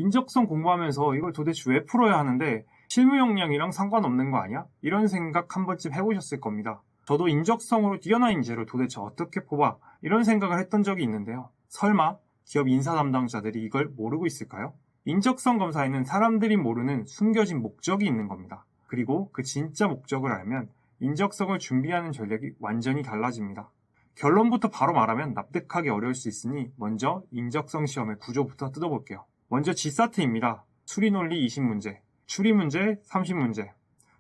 인적성 공부하면서 이걸 도대체 왜 풀어야 하는데 실무 역량이랑 상관없는 거 아니야? 이런 생각 한 번쯤 해보셨을 겁니다. 저도 인적성으로 뛰어난 인재를 도대체 어떻게 뽑아? 이런 생각을 했던 적이 있는데요. 설마 기업 인사 담당자들이 이걸 모르고 있을까요? 인적성 검사에는 사람들이 모르는 숨겨진 목적이 있는 겁니다. 그리고 그 진짜 목적을 알면 인적성을 준비하는 전략이 완전히 달라집니다. 결론부터 바로 말하면 납득하기 어려울 수 있으니 먼저 인적성 시험의 구조부터 뜯어볼게요. 먼저 G사트입니다. 수리논리 20문제, 추리문제 30문제,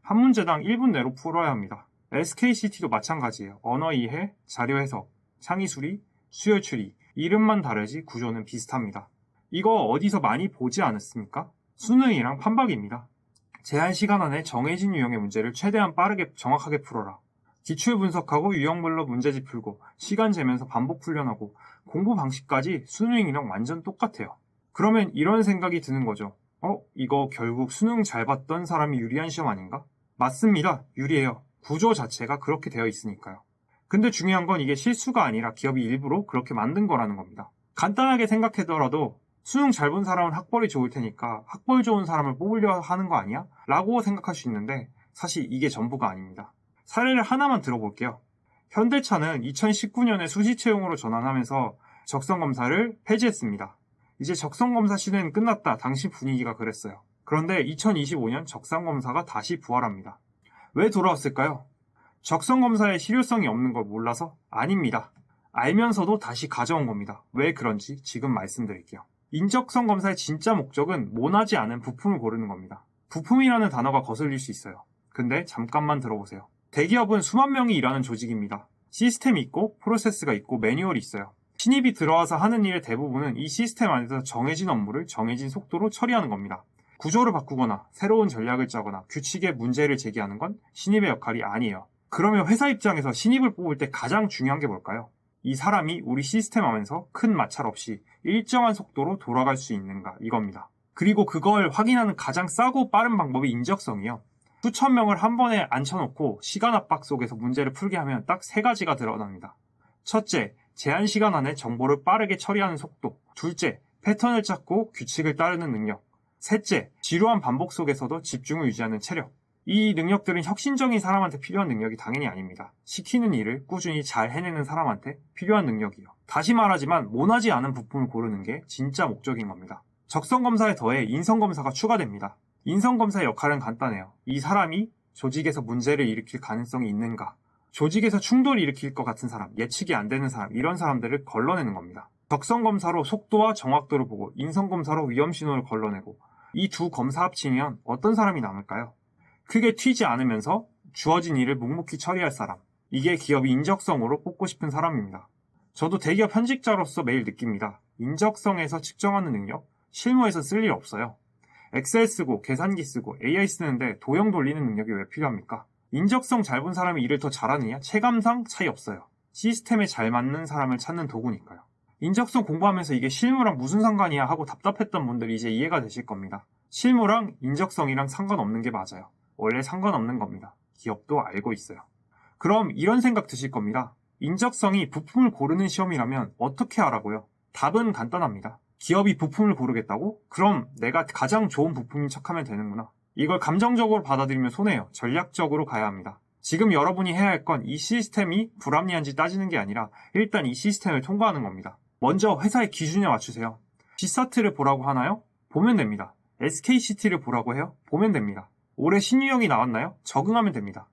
한 문제당 1분 내로 풀어야 합니다. SKCT도 마찬가지예요. 언어 이해, 자료 해석, 창의 수리, 수열 추리, 이름만 다르지 구조는 비슷합니다. 이거 어디서 많이 보지 않았습니까? 수능이랑 판박입니다. 제한 시간 안에 정해진 유형의 문제를 최대한 빠르게 정확하게 풀어라. 기출 분석하고 유형별로 문제집 풀고 시간 재면서 반복 훈련하고 공부 방식까지 수능이랑 완전 똑같아요. 그러면 이런 생각이 드는 거죠. 이거 결국 수능 잘 봤던 사람이 유리한 시험 아닌가? 맞습니다. 유리해요. 구조 자체가 그렇게 되어 있으니까요. 근데 중요한 건 이게 실수가 아니라 기업이 일부러 그렇게 만든 거라는 겁니다. 간단하게 생각하더라도 수능 잘 본 사람은 학벌이 좋을 테니까 학벌 좋은 사람을 뽑으려 하는 거 아니야? 라고 생각할 수 있는데 사실 이게 전부가 아닙니다. 사례를 하나만 들어볼게요. 현대차는 2019년에 수시 채용으로 전환하면서 적성검사를 폐지했습니다. 이제 적성검사 시대는 끝났다. 당시 분위기가 그랬어요. 그런데 2025년 적성검사가 다시 부활합니다. 왜 돌아왔을까요? 적성검사의 실효성이 없는 걸 몰라서? 아닙니다. 알면서도 다시 가져온 겁니다. 왜 그런지 지금 말씀드릴게요. 인적성 검사의 진짜 목적은 모나지 않은 부품을 고르는 겁니다. 부품이라는 단어가 거슬릴 수 있어요. 근데 잠깐만 들어보세요. 대기업은 수만 명이 일하는 조직입니다. 시스템이 있고 프로세스가 있고 매뉴얼이 있어요. 신입이 들어와서 하는 일의 대부분은 이 시스템 안에서 정해진 업무를 정해진 속도로 처리하는 겁니다. 구조를 바꾸거나 새로운 전략을 짜거나 규칙에 문제를 제기하는 건 신입의 역할이 아니에요. 그러면 회사 입장에서 신입을 뽑을 때 가장 중요한 게 뭘까요? 이 사람이 우리 시스템 안에서 큰 마찰 없이 일정한 속도로 돌아갈 수 있는가 이겁니다. 그리고 그걸 확인하는 가장 싸고 빠른 방법이 인적성이요. 수천 명을 한 번에 앉혀놓고 시간 압박 속에서 문제를 풀게 하면 딱 세 가지가 드러납니다. 첫째, 제한 시간 안에 정보를 빠르게 처리하는 속도. 둘째, 패턴을 찾고 규칙을 따르는 능력. 셋째, 지루한 반복 속에서도 집중을 유지하는 체력. 이 능력들은 혁신적인 사람한테 필요한 능력이 당연히 아닙니다. 시키는 일을 꾸준히 잘 해내는 사람한테 필요한 능력이요. 다시 말하지만 모나지 않은 부품을 고르는 게 진짜 목적인 겁니다. 적성검사에 더해 인성검사가 추가됩니다. 인성검사의 역할은 간단해요. 이 사람이 조직에서 문제를 일으킬 가능성이 있는가, 조직에서 충돌을 일으킬 것 같은 사람, 예측이 안 되는 사람, 이런 사람들을 걸러내는 겁니다. 적성검사로 속도와 정확도를 보고 인성검사로 위험신호를 걸러내고 이 두 검사 합치면 어떤 사람이 남을까요? 크게 튀지 않으면서 주어진 일을 묵묵히 처리할 사람. 이게 기업이 인적성으로 뽑고 싶은 사람입니다. 저도 대기업 현직자로서 매일 느낍니다. 인적성에서 측정하는 능력, 실무에서 쓸 일 없어요. 엑셀 쓰고 계산기 쓰고 AI 쓰는데 도형 돌리는 능력이 왜 필요합니까? 인적성 잘 본 사람이 일을 더 잘하느냐? 체감상 차이 없어요. 시스템에 잘 맞는 사람을 찾는 도구니까요. 인적성 공부하면서 이게 실무랑 무슨 상관이야 하고 답답했던 분들이 이제 이해가 되실 겁니다. 실무랑 인적성이랑 상관없는 게 맞아요. 원래 상관없는 겁니다. 기업도 알고 있어요. 그럼 이런 생각 드실 겁니다. 인적성이 부품을 고르는 시험이라면 어떻게 하라고요? 답은 간단합니다. 기업이 부품을 고르겠다고? 그럼 내가 가장 좋은 부품인 척하면 되는구나. 이걸 감정적으로 받아들이면 손해요. 전략적으로 가야 합니다. 지금 여러분이 해야 할 건 이 시스템이 불합리한지 따지는 게 아니라 일단 이 시스템을 통과하는 겁니다. 먼저 회사의 기준에 맞추세요. G사트를 보라고 하나요? 보면 됩니다. SKCT를 보라고 해요? 보면 됩니다. 올해 신유형이 나왔나요? 적응하면 됩니다.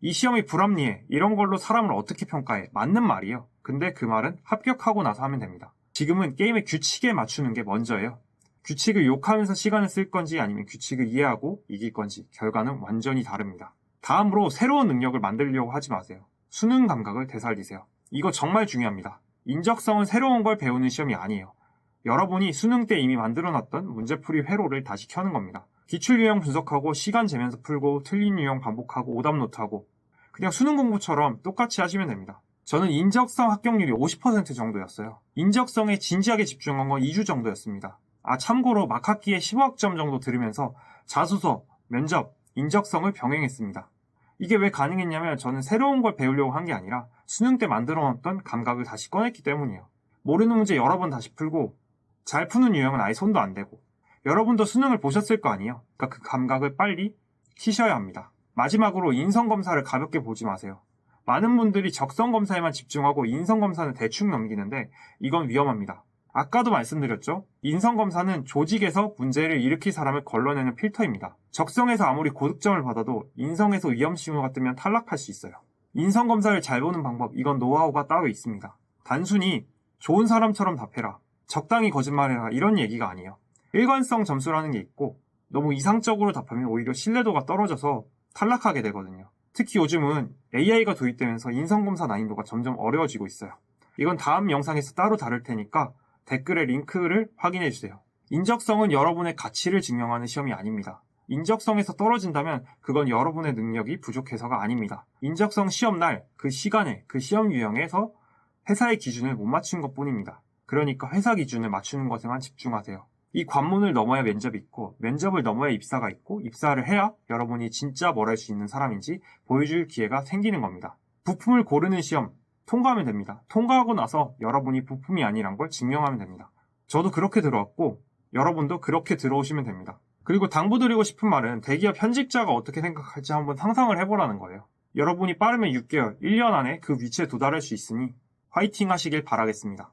이 시험이 불합리해. 이런 걸로 사람을 어떻게 평가해? 맞는 말이에요. 근데 그 말은 합격하고 나서 하면 됩니다. 지금은 게임의 규칙에 맞추는 게 먼저예요. 규칙을 욕하면서 시간을 쓸 건지 아니면 규칙을 이해하고 이길 건지 결과는 완전히 다릅니다. 다음으로 새로운 능력을 만들려고 하지 마세요. 수능 감각을 되살리세요. 이거 정말 중요합니다. 인적성은 새로운 걸 배우는 시험이 아니에요. 여러분이 수능 때 이미 만들어놨던 문제풀이 회로를 다시 켜는 겁니다. 기출 유형 분석하고 시간 재면서 풀고 틀린 유형 반복하고 오답 노트하고 그냥 수능 공부처럼 똑같이 하시면 됩니다. 저는 인적성 합격률이 50% 정도였어요. 인적성에 진지하게 집중한 건 2주 정도였습니다. 참고로 막학기에 15학점 정도 들으면서 자소서, 면접, 인적성을 병행했습니다. 이게 왜 가능했냐면 저는 새로운 걸 배우려고 한 게 아니라 수능 때 만들어놨던 감각을 다시 꺼냈기 때문이에요. 모르는 문제 여러 번 다시 풀고 잘 푸는 유형은 아예 손도 안 대고 여러분도 수능을 보셨을 거 아니에요? 그러니까 그 감각을 빨리 키셔야 합니다. 마지막으로 인성검사를 가볍게 보지 마세요. 많은 분들이 적성검사에만 집중하고 인성검사는 대충 넘기는데 이건 위험합니다. 아까도 말씀드렸죠? 인성검사는 조직에서 문제를 일으킬 사람을 걸러내는 필터입니다. 적성에서 아무리 고득점을 받아도 인성에서 위험신호가 뜨면 탈락할 수 있어요. 인성검사를 잘 보는 방법, 이건 노하우가 따로 있습니다. 단순히 좋은 사람처럼 답해라, 적당히 거짓말해라 이런 얘기가 아니에요. 일관성 점수라는 게 있고 너무 이상적으로 답하면 오히려 신뢰도가 떨어져서 탈락하게 되거든요. 특히 요즘은 AI가 도입되면서 인성검사 난이도가 점점 어려워지고 있어요. 이건 다음 영상에서 따로 다룰 테니까 댓글에 링크를 확인해주세요. 인적성은 여러분의 가치를 증명하는 시험이 아닙니다. 인적성에서 떨어진다면 그건 여러분의 능력이 부족해서가 아닙니다. 인적성 시험날 그 시간에 그 시험 유형에서 회사의 기준을 못 맞춘 것 뿐입니다. 그러니까 회사 기준을 맞추는 것에만 집중하세요. 이 관문을 넘어야 면접이 있고 면접을 넘어야 입사가 있고 입사를 해야 여러분이 진짜 뭘 할 수 있는 사람인지 보여줄 기회가 생기는 겁니다. 부품을 고르는 시험 통과하면 됩니다. 통과하고 나서 여러분이 부품이 아니란 걸 증명하면 됩니다. 저도 그렇게 들어왔고 여러분도 그렇게 들어오시면 됩니다. 그리고 당부드리고 싶은 말은 대기업 현직자가 어떻게 생각할지 한번 상상을 해보라는 거예요. 여러분이 빠르면 6개월, 1년 안에 그 위치에 도달할 수 있으니 화이팅 하시길 바라겠습니다.